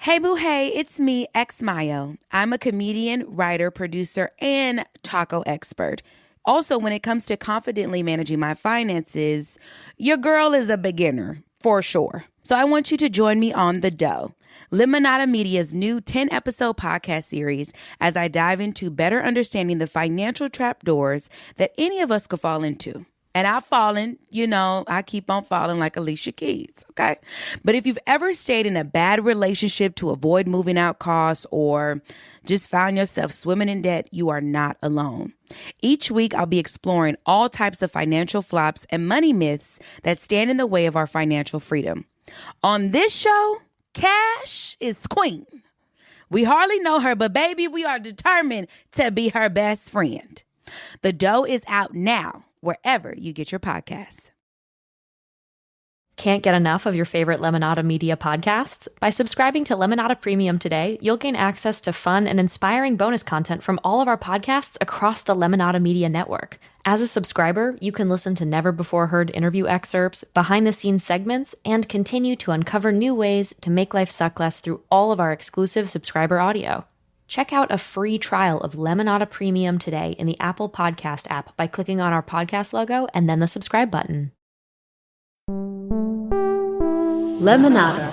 Hey boo hey, it's me, X Mayo. I'm a comedian, writer, producer, and taco expert. Also, when it comes to confidently managing my finances, your girl is a beginner, for sure. So I want you to join me on The Dough, Lemonada Media's new 10-episode podcast series as I dive into better understanding the financial trapdoors that any of us could fall into. And I've fallen, I keep on falling like Alicia Keys, okay? But if you've ever stayed in a bad relationship to avoid moving out costs or just found yourself swimming in debt, you are not alone. Each week, I'll be exploring all types of financial flops and money myths that stand in the way of our financial freedom. On this show, Cash is queen. We hardly know her, but baby, we are determined to be her best friend. The Dough is out now, wherever you get your podcasts. Can't get enough of your favorite Lemonada Media podcasts? By subscribing to Lemonada Premium today, you'll gain access to fun and inspiring bonus content from all of our podcasts across the Lemonada Media network. As a subscriber, you can listen to never-before-heard interview excerpts, behind-the-scenes segments, and continue to uncover new ways to make life suck less through all of our exclusive subscriber audio. Check out a free trial of Lemonada Premium today in the Apple Podcast app by clicking on our podcast logo and then the subscribe button. Lemonada.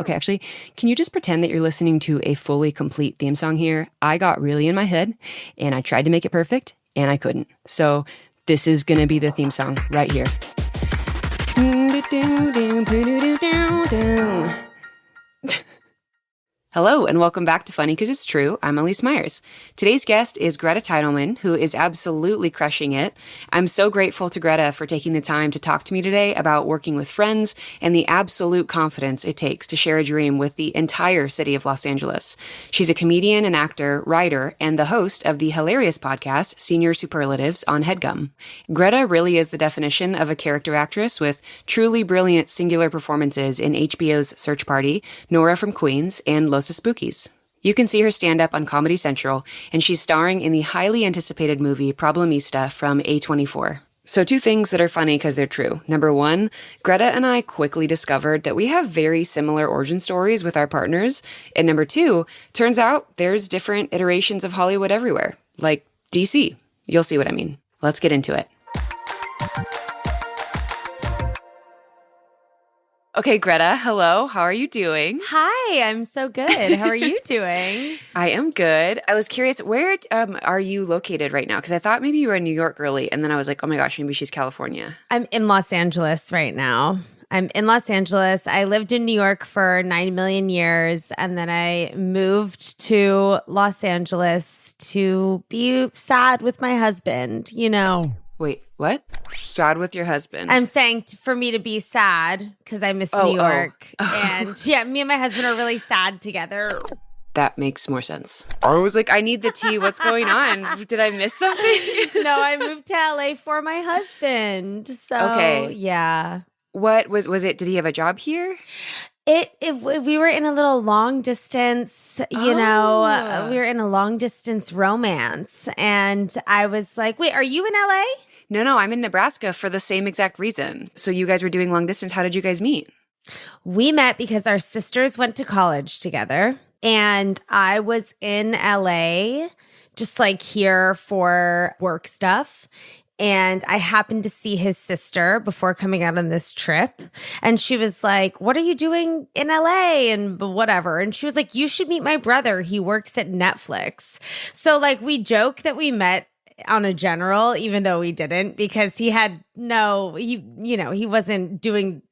Okay, actually, can you just pretend that you're listening to a fully complete theme song here? I got really in my head, and I tried to make it perfect, and I couldn't. So this is going to be the theme song right here. Hello, and welcome back to Funny 'Cause It's True. I'm Elyse Myers. Today's guest is Greta Titelman, who is absolutely crushing it. I'm so grateful to Greta for taking the time to talk to me today about working with friends and the absolute confidence it takes to share a dream with the entire city of Los Angeles. She's a comedian, an actor, writer, and the host of the hilarious podcast, Senior Superlatives on HeadGum. Greta really is the definition of a character actress with truly brilliant singular performances in HBO's Search Party, Norah From Queens, and Los Espookys. You can see her stand up on Comedy Central, and she's starring in the highly anticipated movie Problemista from A24. So 2 things that are funny because they're true. Number 1, Greta and I quickly discovered that we have very similar origin stories with our partners. And number 2, turns out there's different iterations of Hollywood everywhere, like DC. You'll see what I mean. Let's get into it. Okay, Greta, hello. How are you doing? Hi, I'm so good. How are you doing? I am good. I was curious, where are you located right now? Because I thought maybe you were a New York girly, and then I was like, oh my gosh, maybe she's California. I'm in Los Angeles right now. I'm in Los Angeles. I lived in New York for 9 million years, and then I moved to Los Angeles to be sad with my husband, Wait, what? Sad with your husband? I'm saying for me to be sad because I miss New York. And yeah, me and my husband are really sad together. That makes more sense. I was like, I need the tea. What's going on? Did I miss something? No, I moved to LA for my husband. So, okay. Yeah. What was it? Did he have a job here? We were in a little long distance, we were in a long distance romance. And I was like, wait, are you in LA? No, I'm in Nebraska for the same exact reason. So you guys were doing long distance. How did you guys meet? We met because our sisters went to college together. And I was in LA, just like here for work stuff. And I happened to see his sister before coming out on this trip. And she was like, what are you doing in LA? And whatever. And she was like, you should meet my brother. He works at Netflix. So like we joke that we met on a general, even though we didn't, because he wasn't doing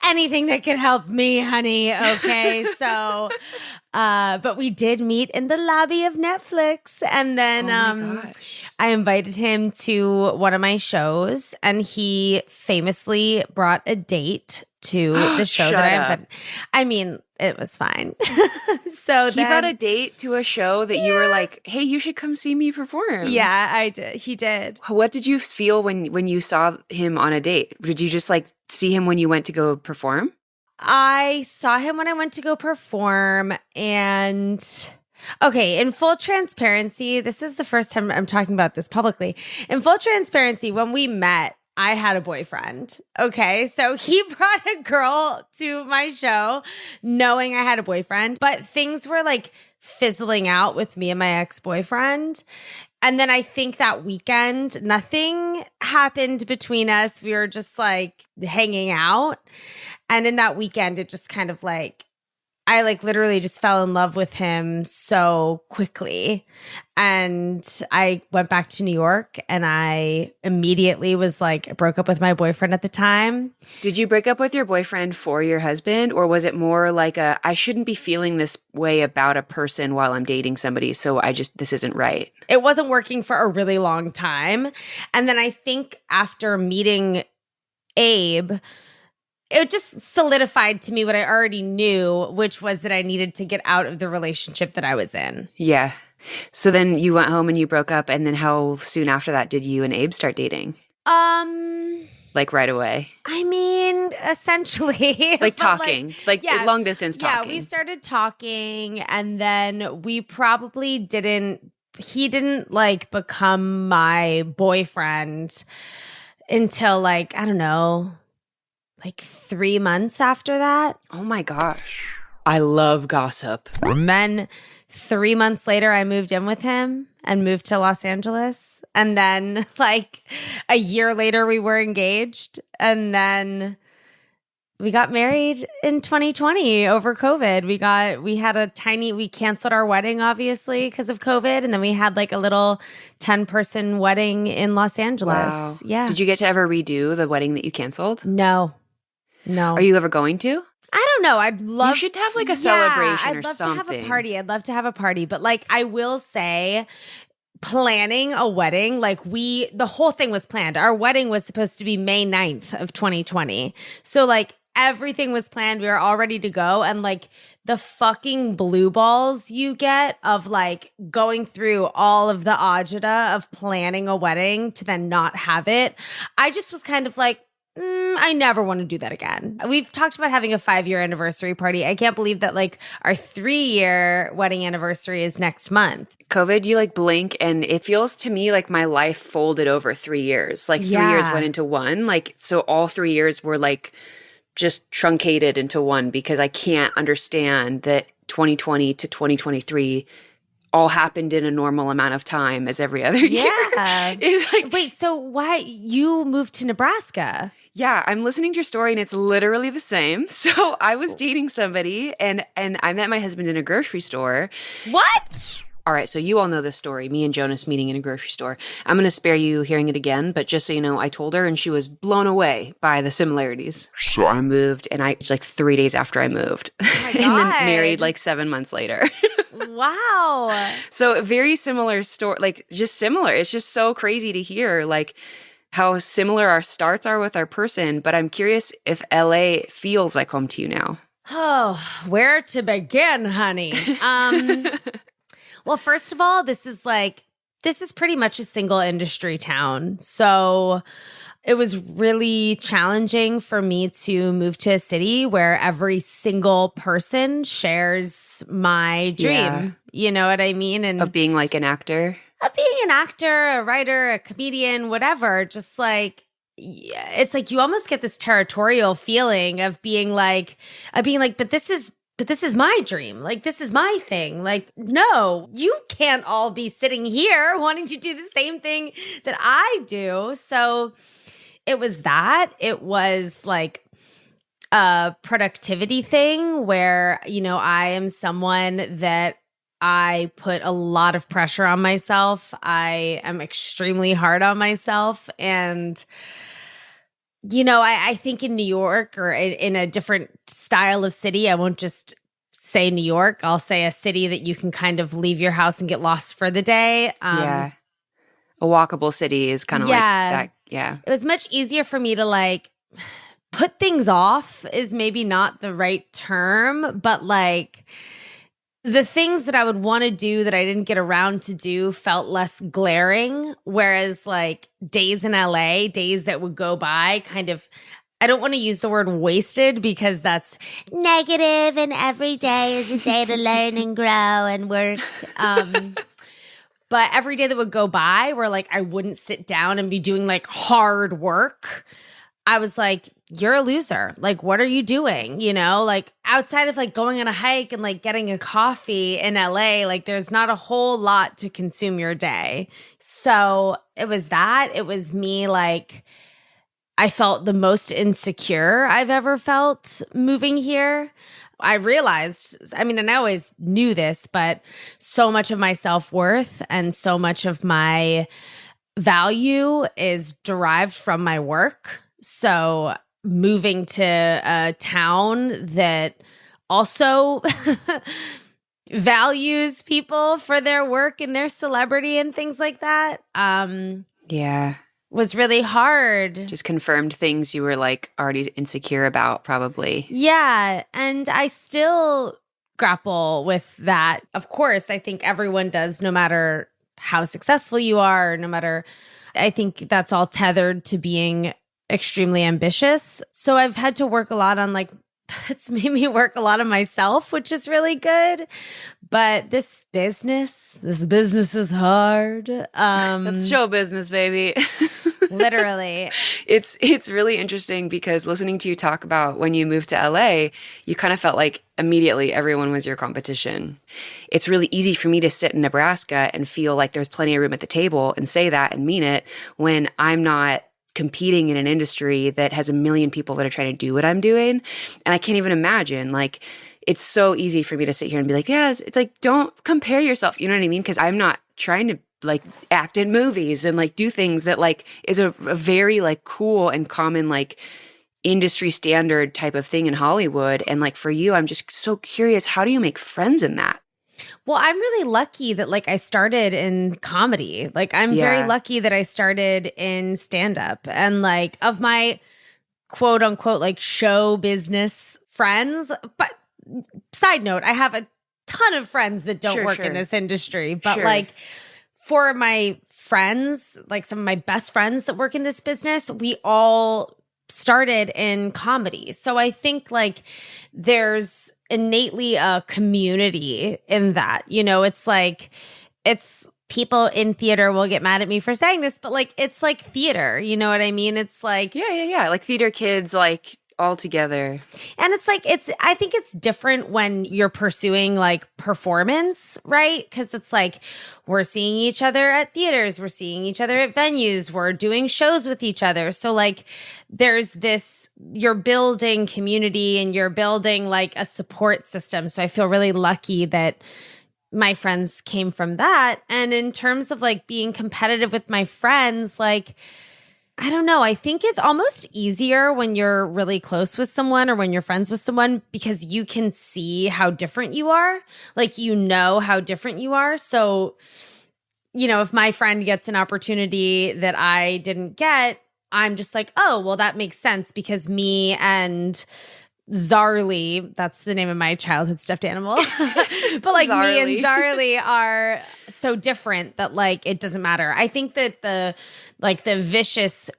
anything that could help me, honey. Okay. So, but we did meet in the lobby of Netflix. And then, I invited him to one of my shows, and he famously brought a date to the show that I invited. I mean, it was fine. So he brought a date to a show that you were like, hey, you should come see me perform. Yeah, I did. He did. What did you feel when you saw him on a date? Did you just like see him when you went to go perform? I saw him when I went to go perform, and okay, in full transparency, this is the first time I'm talking about this publicly. In full transparency, when we met, I had a boyfriend. Okay, so he brought a girl to my show knowing I had a boyfriend, but things were like fizzling out with me and my ex-boyfriend. And then I think that weekend, nothing happened between us. We were just like hanging out. And in that weekend, it just kind of like, I like literally just fell in love with him so quickly. And I went back to New York and I immediately was like, broke up with my boyfriend at the time. Did you break up with your boyfriend for your husband, or was it more like I shouldn't be feeling this way about a person while I'm dating somebody, so this isn't right? It wasn't working for a really long time. And then I think after meeting Abe, it just solidified to me what I already knew, which was that I needed to get out of the relationship that I was in. Yeah. So then you went home and you broke up, and then how soon after that did you and Abe start dating? Like right away? I mean, essentially. Like talking. Long distance talking. Yeah, we started talking, and then we probably he didn't like become my boyfriend until like, I don't know, like 3 months after that. Oh my gosh. I love gossip. And then 3 months later, I moved in with him and moved to Los Angeles. And then like a year later, we were engaged. And then we got married in 2020 over COVID. We canceled our wedding, obviously, because of COVID. And then we had like a little 10-person wedding in Los Angeles. Wow. Yeah. Did you get to ever redo the wedding that you canceled? No. Are you ever going to? I don't know. I'd love. You should have like a celebration or something. I'd love to have a party. I'd love to have a party. But like, I will say, planning a wedding, like the whole thing was planned. Our wedding was supposed to be May 9th of 2020. So like everything was planned. We were all ready to go. And like the fucking blue balls you get of like going through all of the agita of planning a wedding to then not have it. I just was kind of like, I never want to do that again. We've talked about having a 5-year anniversary party. I can't believe that like our 3-year wedding anniversary is next month. COVID, you like blink and it feels to me like my life folded over 3 years. Like 3 years went into one. Like, so all 3 years were like just truncated into one, because I can't understand that 2020 to 2023 all happened in a normal amount of time as every other year. Yeah. Like, wait, so why you moved to Nebraska? Yeah, I'm listening to your story and it's literally the same. So I was dating somebody and I met my husband in a grocery store. What? All right, so you all know this story, me and Jonas meeting in a grocery store. I'm going to spare you hearing it again, but just so you know, I told her and she was blown away by the similarities. So I moved, and it's like 3 days after I moved. Oh my God. And then married like 7 months later. Wow. So very similar story, like just similar. It's just so crazy to hear like how similar our starts are with our person. But I'm curious if LA feels like home to you now. Oh, where to begin, honey? Well, first of all, this is pretty much a single industry town. So it was really challenging for me to move to a city where every single person shares my dream. Yeah. You know what I mean? And Of being like an actor? Of being an actor, a writer, a comedian, whatever. Just like, it's like you almost get this territorial feeling of being like, but this is my dream. Like, this is my thing. Like, no, you can't all be sitting here wanting to do the same thing that I do. So it was that. It was like a productivity thing where, you know, I am someone that I put a lot of pressure on myself. I am extremely hard on myself. And you know, I think in New York or in a different style of city, I won't just say New York. I'll say a city that you can kind of leave your house and get lost for the day. Yeah. A walkable city is kind of like that. Yeah. It was much easier for me to like put things off is maybe not the right term, but like the things that I would want to do that I didn't get around to do felt less glaring. Whereas like days in LA, days that would go by kind of, I don't want to use the word wasted because that's negative and every day is a day to learn and grow and work. But every day that would go by where like I wouldn't sit down and be doing like hard work, I was like, you're a loser. Like, what are you doing? You know, like outside of like going on a hike and like getting a coffee in LA, like there's not a whole lot to consume your day. So it was that. It was me like, I felt the most insecure I've ever felt moving here. I realized, I mean, and I always knew this, but so much of my self-worth and so much of my value is derived from my work. So moving to a town that also values people for their work and their celebrity and things like that, Yeah. was really hard. Just confirmed things you were like already insecure about, probably. Yeah. And I still grapple with that. Of course, I think everyone does, no matter how successful you are, no matter, I think that's all tethered to being extremely ambitious. So I've had to work a lot on like, it's made me work a lot on myself, which is really good. But this business is hard. That's show business, baby. Literally. It's really interesting because listening to you talk about when you moved to LA, you kind of felt like immediately everyone was your competition. It's really easy for me to sit in Nebraska and feel like there's plenty of room at the table and say that and mean it when I'm not competing in an industry that has a million people that are trying to do what I'm doing. And I can't even imagine, like, it's so easy for me to sit here and be like, yeah, it's like, don't compare yourself. You know what I mean? Because I'm not trying to like act in movies and like do things that like is a very like cool and common like industry standard type of thing in Hollywood. And like for you, I'm just so curious, how do you make friends in that? Well, I'm really lucky that like I started in comedy. Like I'm very lucky that I started in stand-up. And like of my quote unquote like show business friends, but side note, I have a ton of friends that don't work in this industry. But like for my friends, like some of my best friends that work in this business, we all started in comedy. So I think like there's innately a community in that. You know, it's like, it's people in theater will get mad at me for saying this, but like, it's like theater. You know what I mean? It's like, Yeah. Like theater kids, like all together. And it's like, I think it's different when you're pursuing like performance, right? Because it's like, we're seeing each other at theaters, we're seeing each other at venues, we're doing shows with each other. So like, there's this, you're building community and you're building like a support system. So I feel really lucky that my friends came from that. And in terms of like being competitive with my friends, like, I don't know. I think it's almost easier when you're really close with someone or when you're friends with someone because you can see how different you are. Like, you know how different you are. So, you know, if my friend gets an opportunity that I didn't get, I'm just like, oh, well, that makes sense because me and Zarly, that's the name of my childhood stuffed animal. But like me and Zarly are so different that like it doesn't matter. I think that the vicious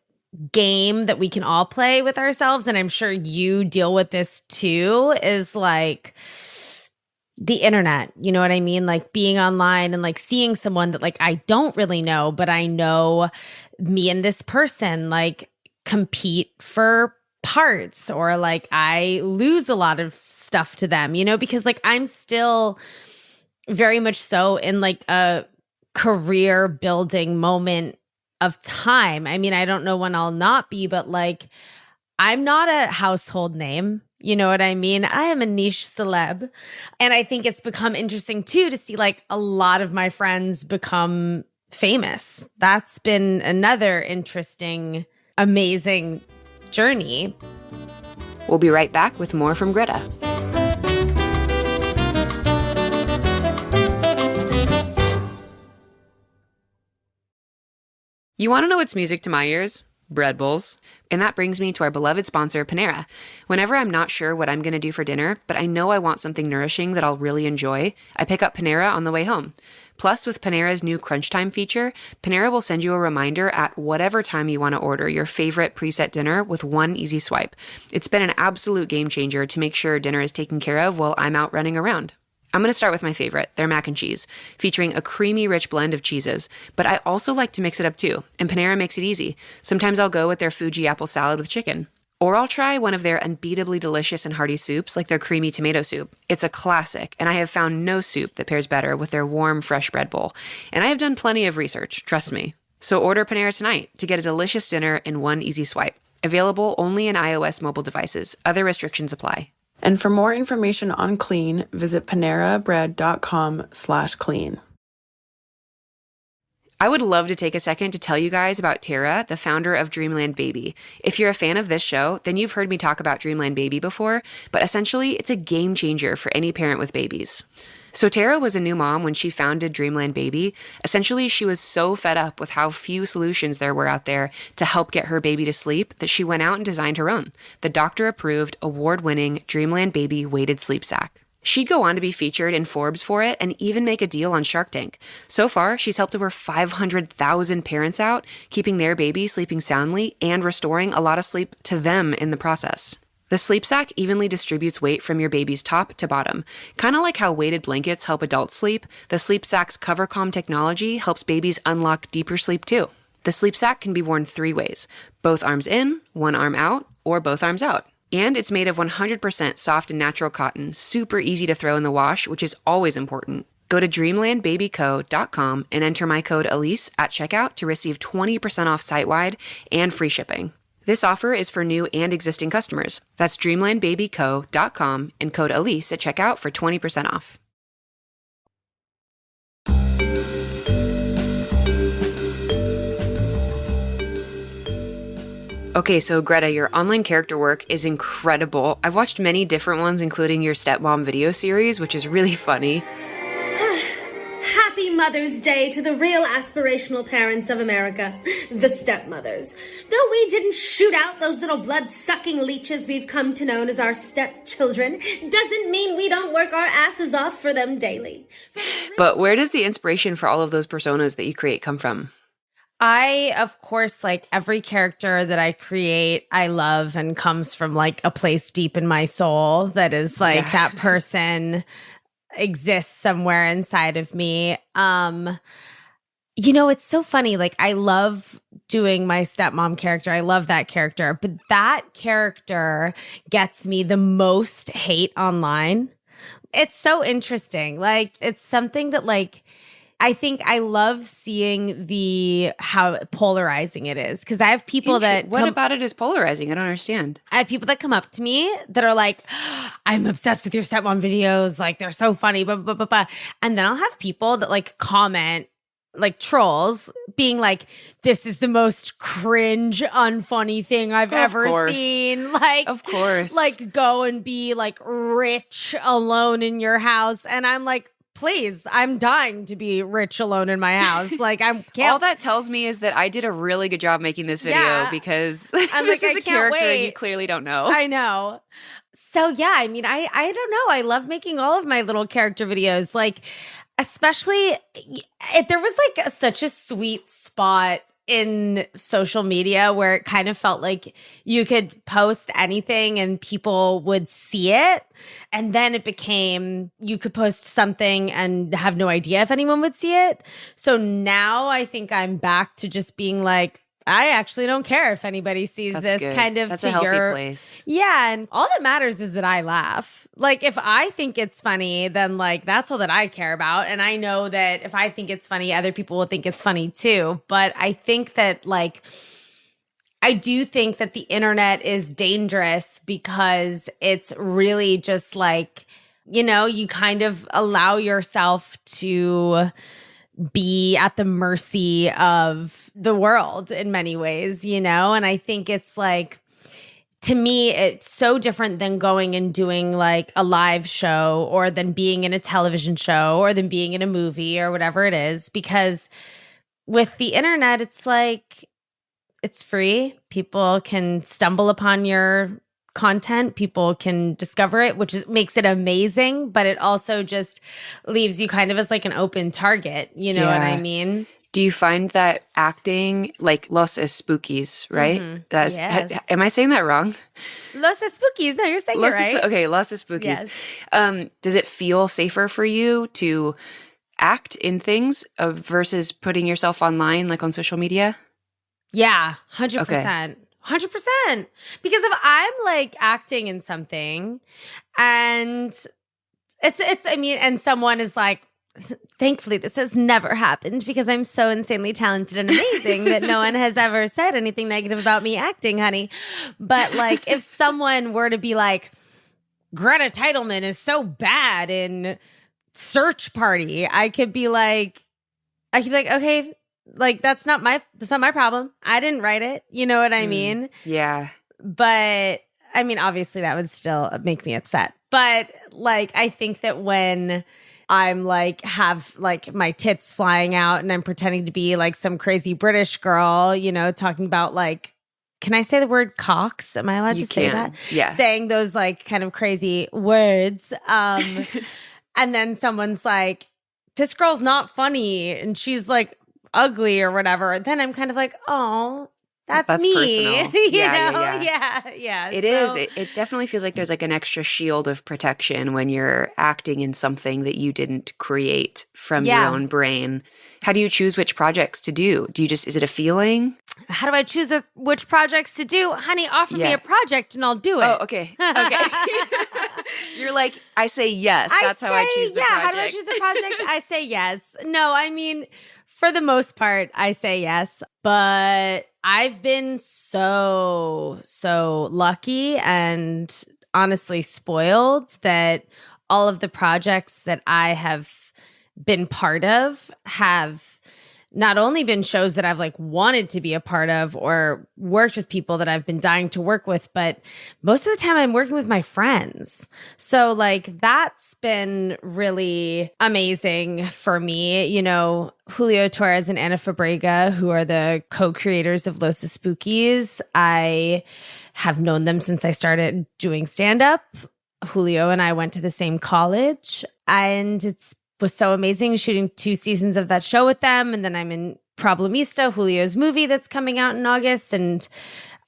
game that we can all play with ourselves, and I'm sure you deal with this too, is like the internet. You know what I mean? Like being online and like seeing someone that like I don't really know, but I know me and this person like compete for parts, or like I lose a lot of stuff to them, you know, because like I'm still very much so in like a career building moment of time. I mean, I don't know when I'll not be, but like I'm not a household name. You know what I mean? I am a niche celeb. And I think it's become interesting too to see like a lot of my friends become famous. That's been another interesting, amazing journey. We'll be right back with more from Greta. You want to know what's music to my ears? bread bowls. And that brings me to our beloved sponsor, Panera. Whenever I'm not sure what I'm going to do for dinner, but I know I want something nourishing that I'll really enjoy, I pick up Panera on the way home. Plus, with Panera's new Crunch Time feature, Panera will send you a reminder at whatever time you want to order your favorite preset dinner with one easy swipe. It's been an absolute game changer to make sure dinner is taken care of while I'm out running around. I'm going to start with my favorite, their mac and cheese, featuring a creamy, rich blend of cheeses. But I also like to mix it up too, and Panera makes it easy. Sometimes I'll go with their Fuji apple salad with chicken. Or I'll try one of their unbeatably delicious and hearty soups, like their creamy tomato soup. It's a classic, and I have found no soup that pairs better with their warm, fresh bread bowl. And I have done plenty of research, trust me. So order Panera tonight to get a delicious dinner in one easy swipe. Available only in iOS mobile devices. Other restrictions apply. And for more information on Clean, visit panerabread.com/clean. I would love to take a second to tell you guys about Tara, the founder of Dreamland Baby. If you're a fan of this show, then you've heard me talk about Dreamland Baby before, but essentially it's a game changer for any parent with babies. So Tara was a new mom when she founded Dreamland Baby. Essentially, she was so fed up with how few solutions there were out there to help get her baby to sleep that she went out and designed her own, the doctor-approved, award-winning Dreamland Baby weighted sleep sack. She'd go on to be featured in Forbes for it and even make a deal on Shark Tank. So far, she's helped over 500,000 parents out, keeping their baby sleeping soundly and restoring a lot of sleep to them in the process. The sleep sack evenly distributes weight from your baby's top to bottom. Kind of like how weighted blankets help adults sleep, the sleep sack's cover calm technology helps babies unlock deeper sleep too. The sleep sack can be worn 3 ways: both arms in, one arm out, or both arms out. And it's made of 100% soft and natural cotton, super easy to throw in the wash, which is always important. Go to dreamlandbabyco.com and enter my code Elyse at checkout to receive 20% off site-wide and free shipping. This offer is for new and existing customers. That's dreamlandbabyco.com and code Elyse at checkout for 20% off. Okay, so Greta, your online character work is incredible. I've watched many different ones, including your stepmom video series, which is really funny. Happy Mother's Day to the real aspirational parents of America, the stepmothers. Though we didn't shoot out those little blood-sucking leeches we've come to know as our stepchildren, doesn't mean we don't work our asses off for them daily. But where does the inspiration for all of those personas that you create come from? I, of course, like every character that I create, I love and comes from like a place deep in my soul that is like that person exists somewhere inside of me. You know, it's so funny. Like, I love doing my stepmom character. I love that character, but that character gets me the most hate online. It's so interesting. Like, it's something that like, I think I love seeing how polarizing it is, because I have people what about it is polarizing? I don't understand. I have people that come up to me that are like, I'm obsessed with your stepmom videos. Like, they're so funny, blah, blah, blah, blah. And then I'll have people that like comment, like trolls, being like, this is the most cringe, unfunny thing I've ever seen. Like, of course. Like, go and be like rich alone in your house. And I'm like, please, I'm dying to be rich alone in my house. Like, all that tells me is that I did a really good job making this video, because I'm this like, is a character you clearly don't know. I know. So yeah, I mean, I don't know. I love making all of my little character videos. Like, especially there was like such a sweet spot in social media where it kind of felt like you could post anything and people would see it. And then it became you could post something and have no idea if anyone would see it. So now I think I'm back to just being like, I actually don't care if anybody sees this. Good. Kind of That's to a healthy your place. Yeah, and all that matters is that I laugh. Like, if I think it's funny, then like that's all that I care about. And I know that if I think it's funny, other people will think it's funny too. But I think that like I do think that the internet is dangerous because it's really just like, you know, you kind of allow yourself to be at the mercy of the world in many ways, you know? And I think it's like, to me, it's so different than going and doing like a live show or than being in a television show or than being in a movie or whatever it is. Because with the internet, it's like, It's free. People can stumble upon your content. People can discover it, makes it amazing, but it also just leaves you kind of as like an open target. You know what I mean? Do you find that acting, like Los Espookys, right? Yes. Am I saying that wrong? Los Espookys. No, you're saying it right. Okay, Los Espookys. Yes. Does it feel safer for you to act in things versus putting yourself online, like on social media? Yeah, 100%. 100%. Because if I'm like acting in something and and someone is like, thankfully this has never happened because I'm so insanely talented and amazing that no one has ever said anything negative about me acting, honey. But like if someone were to be like, Greta Titelman is so bad in Search Party, I could be like, okay, like that's not my problem. I didn't write it. You know what I mean? Yeah. But I mean, obviously that would still make me upset. But like, I think that when I'm like, have like my tits flying out and I'm pretending to be like some crazy British girl, you know, talking about like, can I say the word cocks? Am I allowed to say that? Yeah. Saying those like kind of crazy words. And then someone's like, this girl's not funny and she's like ugly or whatever. Then I'm kind of like, oh, that's me. Personal. Yeah. It is. It definitely feels like there's like an extra shield of protection when you're acting in something that you didn't create from your own brain. How do you choose which projects to do? Is it a feeling? How do I choose which projects to do? Honey, offer me a project and I'll do it. Oh, okay. You're like, I say yes. That's how I choose the project. How do I choose a project? I say yes. No, I mean, for the most part, I say yes. But I've been so lucky and honestly spoiled that all of the projects that I have been part of have not only been shows that I've like wanted to be a part of or worked with people that I've been dying to work with, but most of the time I'm working with my friends. So like that's been really amazing for me. You know, Julio Torres and Ana Fabrega, who are the co-creators of Los Espookys, I have known them since I started doing stand-up. Julio and I went to the same college, and was so amazing shooting 2 seasons of that show with them. And then I'm in Problemista, Julio's movie that's coming out in August. And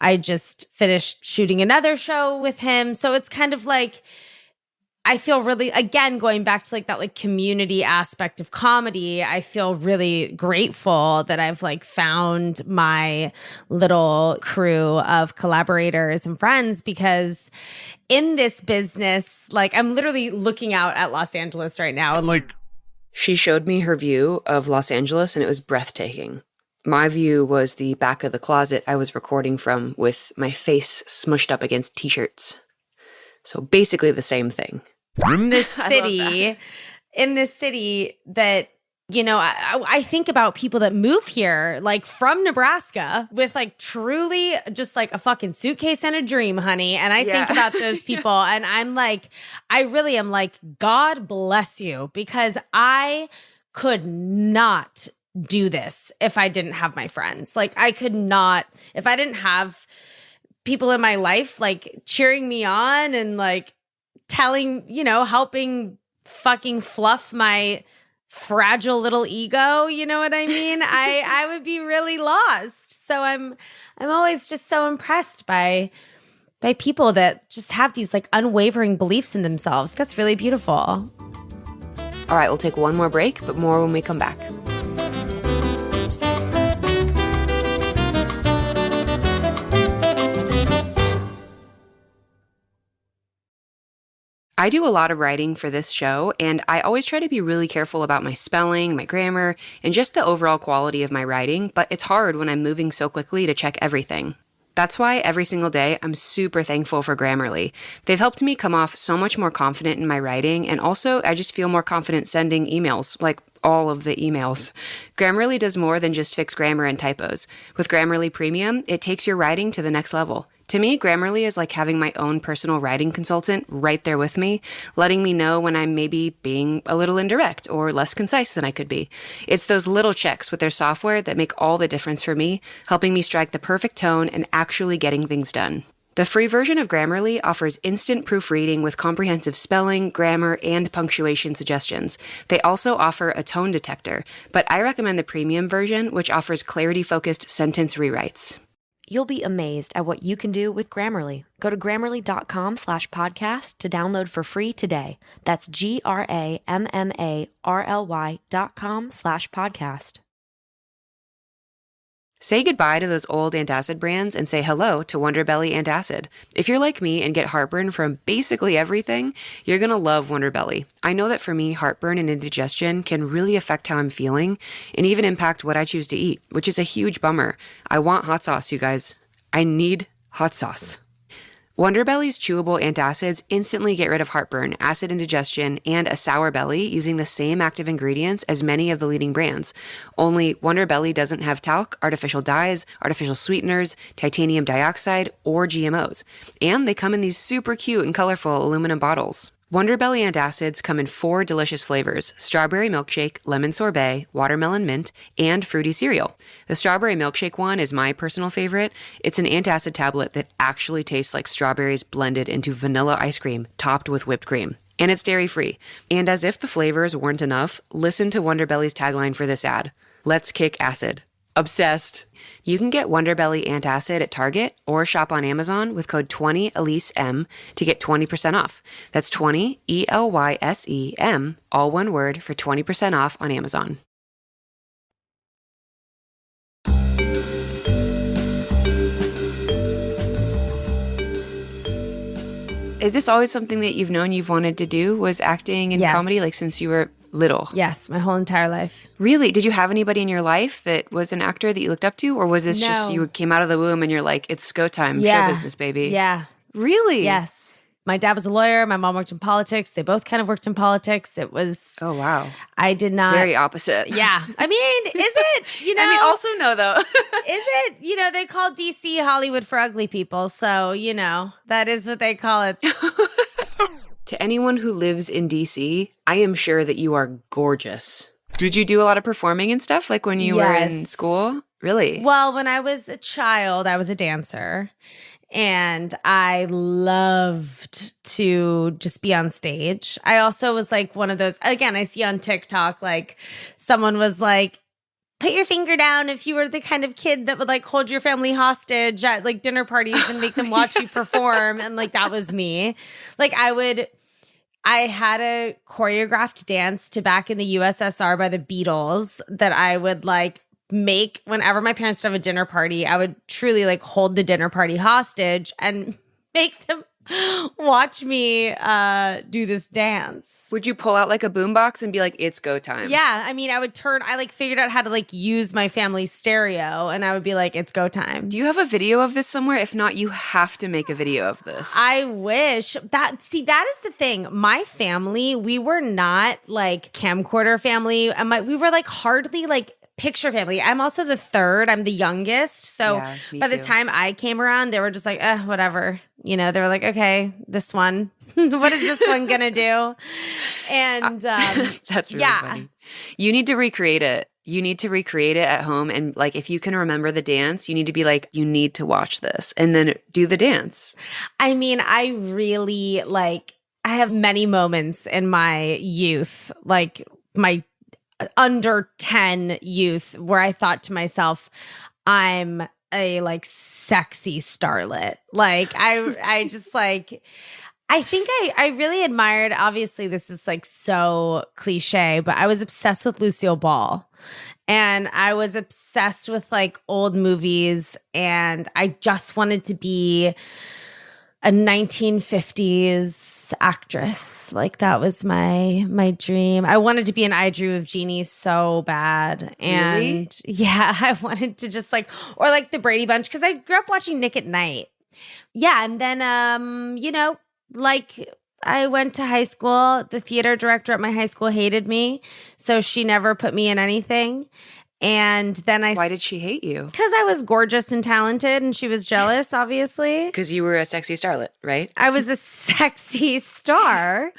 I just finished shooting another show with him. So it's kind of like, I feel really, again, going back to like that like community aspect of comedy, I feel really grateful that I've like found my little crew of collaborators and friends, because in this business, like I'm literally looking out at Los Angeles right now and like, she showed me her view of Los Angeles and it was breathtaking. My view was the back of the closet I was recording from with my face smushed up against t-shirts. So basically the same thing. In this city that, you know, I think about people that move here, like from Nebraska, with like truly just like a fucking suitcase and a dream, honey. And I think about those people and I'm like, I really am like, God bless you, because I could not do this if I didn't have my friends. Like I could not, if I didn't have people in my life like cheering me on and like telling, you know, helping fucking fluff my fragile little ego, you know what I mean? I would be really lost. So I'm always just so impressed by people that just have these like unwavering beliefs in themselves. That's really beautiful. All right, we'll take one more break, but more when we come back. I do a lot of writing for this show, and I always try to be really careful about my spelling, my grammar, and just the overall quality of my writing, but it's hard when I'm moving so quickly to check everything. That's why every single day I'm super thankful for Grammarly. They've helped me come off so much more confident in my writing, and also I just feel more confident sending emails, like all of the emails. Grammarly does more than just fix grammar and typos. With Grammarly Premium, it takes your writing to the next level. To me, Grammarly is like having my own personal writing consultant right there with me, letting me know when I'm maybe being a little indirect or less concise than I could be. It's those little checks with their software that make all the difference for me, helping me strike the perfect tone and actually getting things done. The free version of Grammarly offers instant proofreading with comprehensive spelling, grammar, and punctuation suggestions. They also offer a tone detector, but I recommend the premium version, which offers clarity-focused sentence rewrites. You'll be amazed at what you can do with Grammarly. Go to grammarly.com/podcast to download for free today. That's GRAMMARLY.com/podcast. Say goodbye to those old antacid brands and say hello to Wonderbelly Antacid. If you're like me and get heartburn from basically everything, you're going to love Wonderbelly. I know that for me, heartburn and indigestion can really affect how I'm feeling and even impact what I choose to eat, which is a huge bummer. I want hot sauce, you guys. I need hot sauce. Wonderbelly's chewable antacids instantly get rid of heartburn, acid indigestion, and a sour belly using the same active ingredients as many of the leading brands. Only Wonderbelly doesn't have talc, artificial dyes, artificial sweeteners, titanium dioxide, or GMOs. And they come in these super cute and colorful aluminum bottles. Wonderbelly antacids come in 4 delicious flavors: strawberry milkshake, lemon sorbet, watermelon mint, and fruity cereal. The strawberry milkshake one is my personal favorite. It's an antacid tablet that actually tastes like strawberries blended into vanilla ice cream topped with whipped cream. And it's dairy-free. And as if the flavors weren't enough, listen to Wonderbelly's tagline for this ad: "Let's kick acid." Obsessed. You can get Wonderbelly Antacid at Target or shop on Amazon with code 20ElyseM to get 20% off. That's 20 ELYSEM, all one word, for 20% off on Amazon. Is this always something that you've known you've wanted to do, was acting and Yes. comedy, like since you were little? Yes, my whole entire life. Really? Did you have anybody in your life that was an actor that you looked up to? Or was this just No. you came out of the womb and you're like, it's go time, Yeah. show business, baby? Yeah. Really? Yes. My dad was a lawyer. My mom worked in politics. They both kind of worked in politics. It was, Oh, wow. I did not. Very opposite. Yeah. I mean, is it? You know, I mean, also no, though. is it? You know, they call DC Hollywood for ugly people. So, you know, that is what they call it. To anyone who lives in DC, I am sure that you are gorgeous. Did you do a lot of performing and stuff like when you were in Yes. school? Really? Well, when I was a child, I was a dancer. And I loved to just be on stage. I also was like one of those, again, I see on TikTok, like someone was like, put your finger down if you were the kind of kid that would like hold your family hostage at like dinner parties and make them watch you perform. And like that was me. Like I had a choreographed dance to Back in the USSR by the Beatles that I would like make whenever my parents would have a dinner party. I would truly like hold the dinner party hostage and make them watch me do this dance. Would you pull out like a boombox and be like, it's go time? Yeah, I mean, I like figured out how to like use my family's stereo and I would be like, it's go time. Do you have a video of this somewhere? If not, you have to make a video of this. I wish that is the thing. My family, we were not like camcorder family. We were like hardly like picture family. I'm also the third. I'm the youngest. So Yeah, me by the too. time I came around, they were just like, whatever. You know, they were like, okay, this one. What is this one gonna do? And That's really yeah. funny. You need to recreate it. You need to recreate it at home. And like, if you can remember the dance, you need to be like, you need to watch this and then do the dance. I mean, I really like, I have many moments in my youth, like my under 10 youth, where I thought to myself, I'm a like sexy starlet. Like I just like, I think I really admired, obviously this is like so cliche, but I was obsessed with Lucille Ball. And I was obsessed with like old movies and I just wanted to be a 1950s actress. Like that was my dream. I wanted to be an I Dream of Jeannie so bad. And Really? yeah, I wanted to just like, or like the Brady Bunch, because I grew up watching Nick at Night. Yeah. And then, you know, like I went to high school. The theater director at my high school hated me. So she never put me in anything. And then Why did she hate you? Because I was gorgeous and talented and she was jealous, obviously. Because you were a sexy starlet, right? I was a sexy star.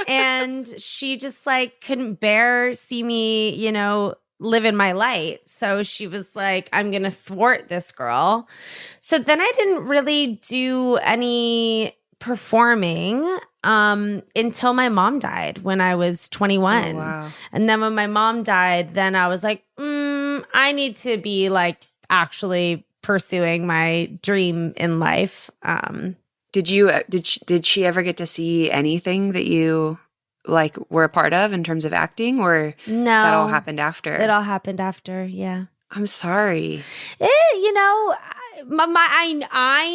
And she just like couldn't bear see me, live in my light. So she was like, I'm going to thwart this girl. So then I didn't really do any performing until my mom died when I was 21. Oh, wow. And then when my mom died, then I was like, I need to be like actually pursuing my dream in life. Did she ever get to see anything that you like were a part of in terms of acting, or no, that all happened after? It all happened after. Yeah. I'm sorry. I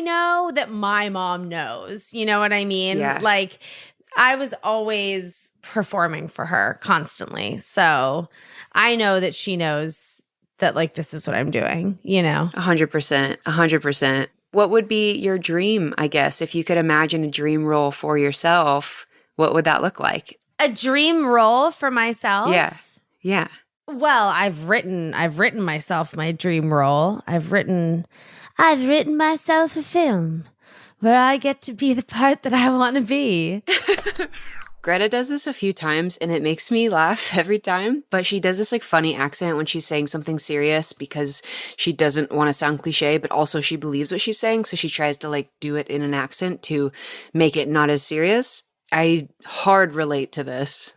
know that my mom knows. You know what I mean? Yeah. Like, I was always performing for her constantly. So I know that she knows that, like, this is what I'm doing, 100%. 100%. What would be your dream, I guess, if you could imagine a dream role for yourself? What would that look like? A dream role for myself? Yeah. Yeah. Well, I've written myself my dream role. I've written myself a film where I get to be the part that I want to be. Greta does this a few times and it makes me laugh every time, but she does this like funny accent when she's saying something serious because she doesn't want to sound cliche, but also she believes what she's saying. So she tries to like do it in an accent to make it not as serious. I hard relate to this.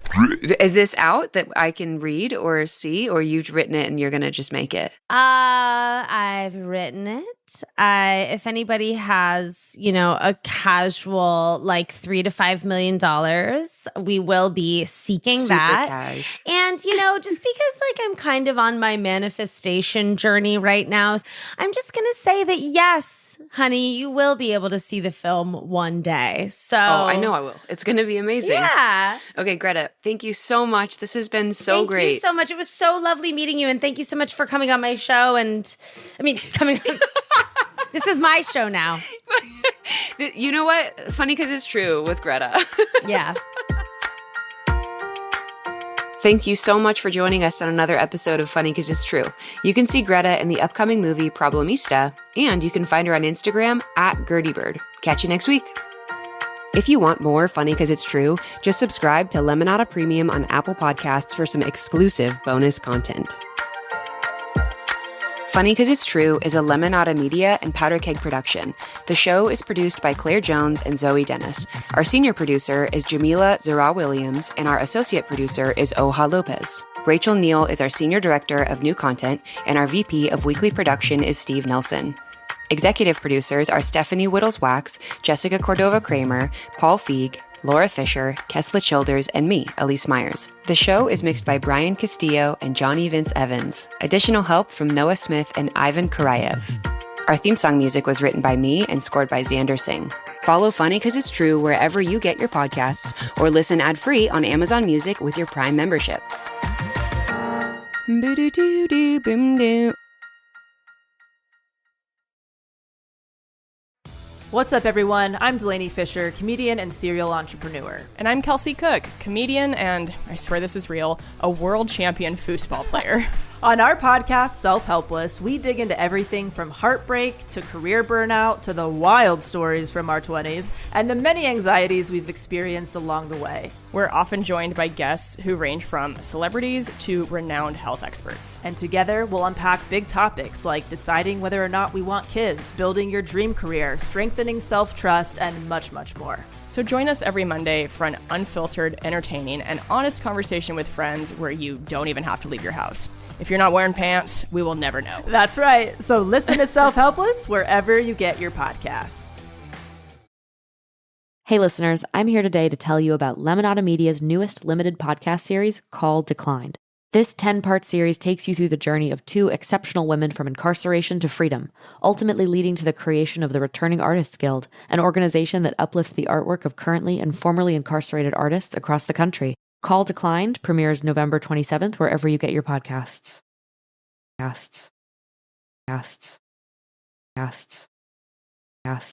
Is this out that I can read or see, or you've written it and you're going to just make it? I've written it. If anybody has, a casual like $3 to $5 million, we will be seeking Super that. cash. And, just because like I'm kind of on my manifestation journey right now, I'm just going to say that yes, honey, you will be able to see the film one day. So I know I will. It's going to be amazing. Yeah. Okay, Greta, thank you so much. This has been so great. Thank you so much. It was so lovely meeting you. And thank you so much for coming on my show. Coming on. This is my show now. You know what? Funny because it's true with Greta. Yeah. Thank you so much for joining us on another episode of Funny Because It's True. You can see Greta in the upcoming movie Problemista, and you can find her on Instagram @GertieBird. Catch you next week. If you want more Funny Because It's True, just subscribe to Lemonada Premium on Apple Podcasts for some exclusive bonus content. Funny Because It's True is a Lemonada Media and Powder Keg production. The show is produced by Claire Jones and Zoe Dennis. Our senior producer is Jamila Zara-Williams, and our associate producer is Oha Lopez. Rachel Neal is our senior director of new content, and our VP of weekly production is Steve Nelson. Executive producers are Stephanie Whittles-Wax, Jessica Cordova-Kramer, Paul Feig, Laura Fisher, Kesla Childers, and me, Elyse Myers. The show is mixed by Brian Castillo and Johnny Vince Evans. Additional help from Noah Smith and Ivan Karayev. Our theme song music was written by me and scored by Xander Singh. Follow Funny Because It's True wherever you get your podcasts, or listen ad-free on Amazon Music with your Prime membership. What's up, everyone? I'm Delaney Fisher, comedian and serial entrepreneur. And I'm Kelsey Cook, comedian and, I swear this is real, a world champion foosball player. On our podcast, Self-Helpless, we dig into everything from heartbreak to career burnout to the wild stories from our 20s and the many anxieties we've experienced along the way. We're often joined by guests who range from celebrities to renowned health experts. And together, we'll unpack big topics like deciding whether or not we want kids, building your dream career, strengthening self-trust, and much, much more. So join us every Monday for an unfiltered, entertaining, and honest conversation with friends where you don't even have to leave your house. If you're not wearing pants, we will never know. That's right. So listen to Self-Helpless wherever you get your podcasts. Hey listeners, I'm here today to tell you about Lemonada Media's newest limited podcast series called Declined. This 10-part series takes you through the journey of two exceptional women from incarceration to freedom, ultimately leading to the creation of the Returning Artists Guild, an organization that uplifts the artwork of currently and formerly incarcerated artists across the country. Call Declined premieres November 27th wherever you get your podcasts. Casts.